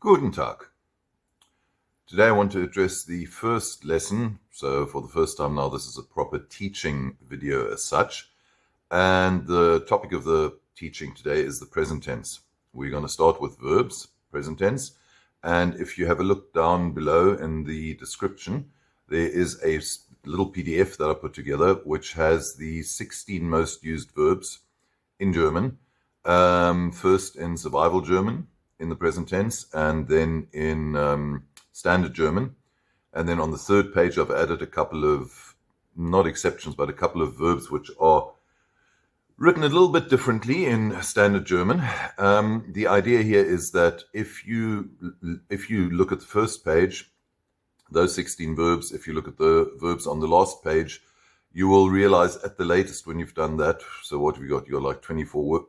Guten Tag. Today I want to address the first lesson. So for the first time now, this is a proper teaching video as such. And the topic of the teaching today is the present tense. We're going to start with verbs, present tense. And if you have a look down below in the description, there is a little PDF that I put together, which has the 16 most used verbs in German. First in survival German, in the present tense, and then in standard German. And then on the third page, I've added a couple of, not exceptions, but a couple of verbs which are written a little bit differently in standard German. The idea here is that if you look at the first page, those 16 verbs, if you look at the verbs on the last page, you will realize at the latest when you've done that, so what have you got? You're like 24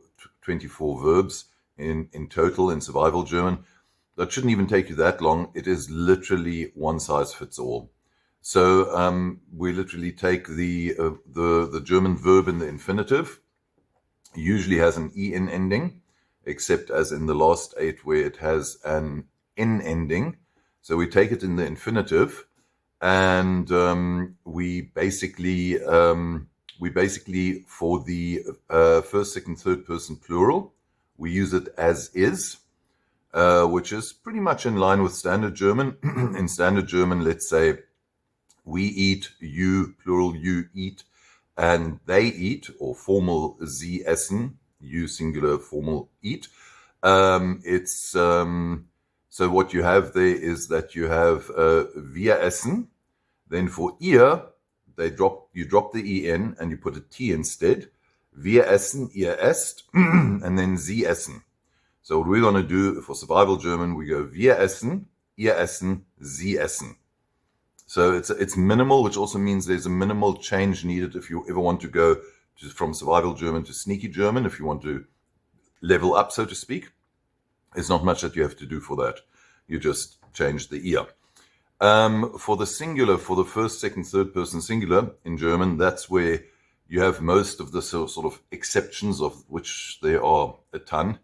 verbs in total in survival German. That shouldn't even take you that long. It is literally one size fits all. So we literally take the German verb in the infinitive, usually has an en ending, except as in the last 8 where it has an n ending. So we take it in the infinitive, and we basically for the first, second, third person plural, we use it as is, which is pretty much in line with standard German. In standard German, let's say we eat, you, plural, you eat, and they eat, or formal sie essen, you singular, formal eat. So what you have there is that you have wir essen. Then for ihr, you drop the en and you put a t instead. Wir essen, ihr esst, and then sie essen. So what we're going to do for survival German, we go wir essen, ihr essen, sie essen. So it's minimal, which also means there's a minimal change needed if you ever want to go from survival German to sneaky German, if you want to level up, so to speak. There's not much that you have to do for that. You just change the ihr. For the singular, for the first, second, third person singular in German, that's where you have most of the sort of exceptions, of which there are a ton.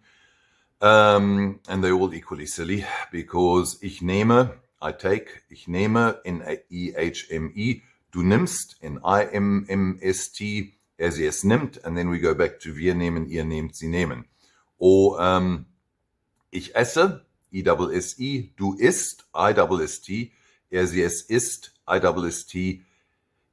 And they're all equally silly, because ich nehme, I take, ich nehme, N-E-H-M-E, du nimmst, N-I-M-M-S-T, er, sie, es nimmt, and then we go back to wir nehmen, ihr nehmt, sie nehmen. Or ich esse, I-S-S-I, du isst, I-S-S-T, er, sie, es isst, I-S-S-T,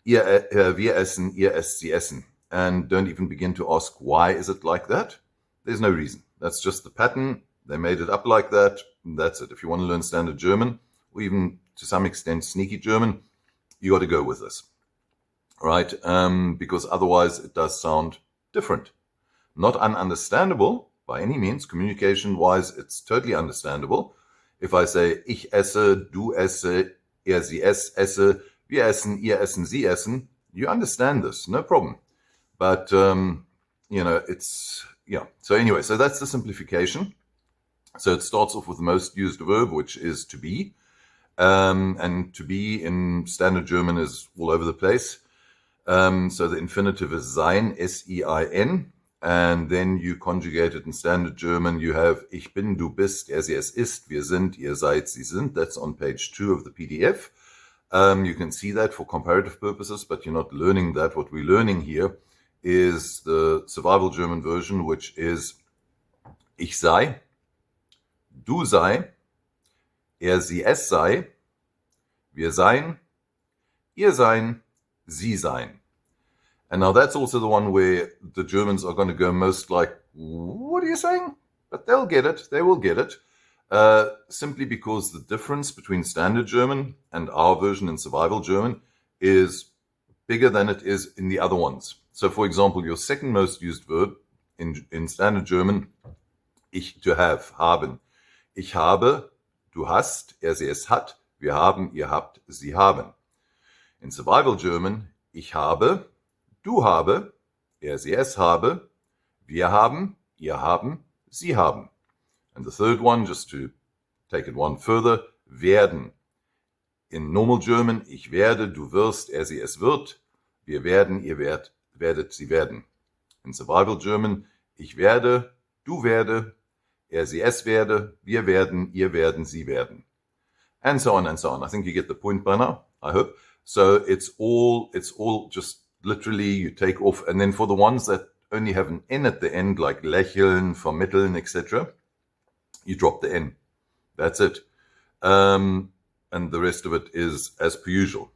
wir essen, ihr esst, sie essen. And don't even begin to ask, why is it like that? There's no reason. That's just the pattern. They made it up like that. That's it. If you want to learn standard German, or even to some extent sneaky German, you got to go with this, right? Because otherwise it does sound different. Not ununderstandable by any means. Communication-wise, it's totally understandable. If I say, ich esse, du esse, er, sie, es esse, wir essen, ihr essen, sie essen, you understand this, no problem. But, it's, yeah. So anyway, so that's the simplification. So it starts off with the most used verb, which is to be. And to be in standard German is all over the place. So the infinitive is sein, S-E-I-N. And then you conjugate it in standard German. You have ich bin, du bist, er, sie, es ist, wir sind, ihr seid, sie sind. That's on page 2 of the PDF. You can see that for comparative purposes, but you're not learning that. What we're learning here is the survival German version, which is ich sei, du sei, er, sie, es sei, wir sein, ihr sein, sie sein. And now that's also the one where the Germans are going to go most like, what are you saying? But they'll get it. They will get it. Simply because the difference between standard German and our version in survival German is bigger than it is in the other ones. So, for example, your second most used verb in standard German, to have, haben. Ich habe, du hast, er, sie, es hat, wir haben, ihr habt, sie haben. In survival German, ich habe, du habe, er, sie, es habe, wir haben, ihr haben, sie haben. And the third one, just to take it one further, werden. In normal German, ich werde, du wirst, er, sie, es wird, wir werden, ihr werdet, sie werden. In survival German, ich werde, du werde, sie, es werde, wir werden, ihr werden, sie werden. And so on and so on. I think you get the point by now, I hope. So it's all just literally you take off. And then for the ones that only have an N at the end, like lächeln, vermitteln, etc., you drop the N. That's it. And the rest of it is as per usual.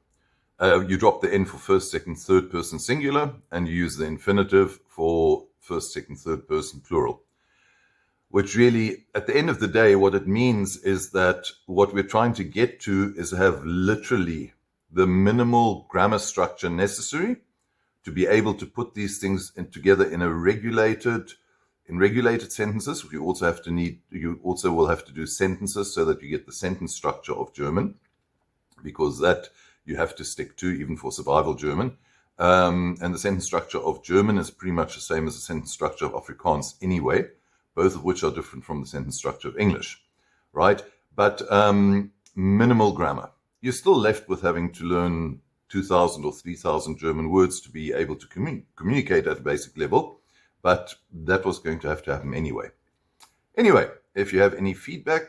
You drop the N for first, second, third person singular, and you use the infinitive for first, second, third person plural. Which really, at the end of the day, what it means is that what we're trying to get to is have literally the minimal grammar structure necessary to be able to put these things together in regulated sentences. You also will have to do sentences so that you get the sentence structure of German, because that you have to stick to even for survival German. And the sentence structure of German is pretty much the same as the sentence structure of Afrikaans anyway, both of which are different from the sentence structure of English, right? But minimal grammar. You're still left with having to learn 2,000 or 3,000 German words to be able to communicate at a basic level, but that was going to happen anyway. Anyway, if you have any feedback,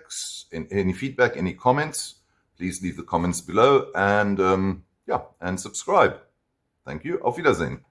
any comments, please leave the comments below, and and subscribe. Thank you. Auf Wiedersehen.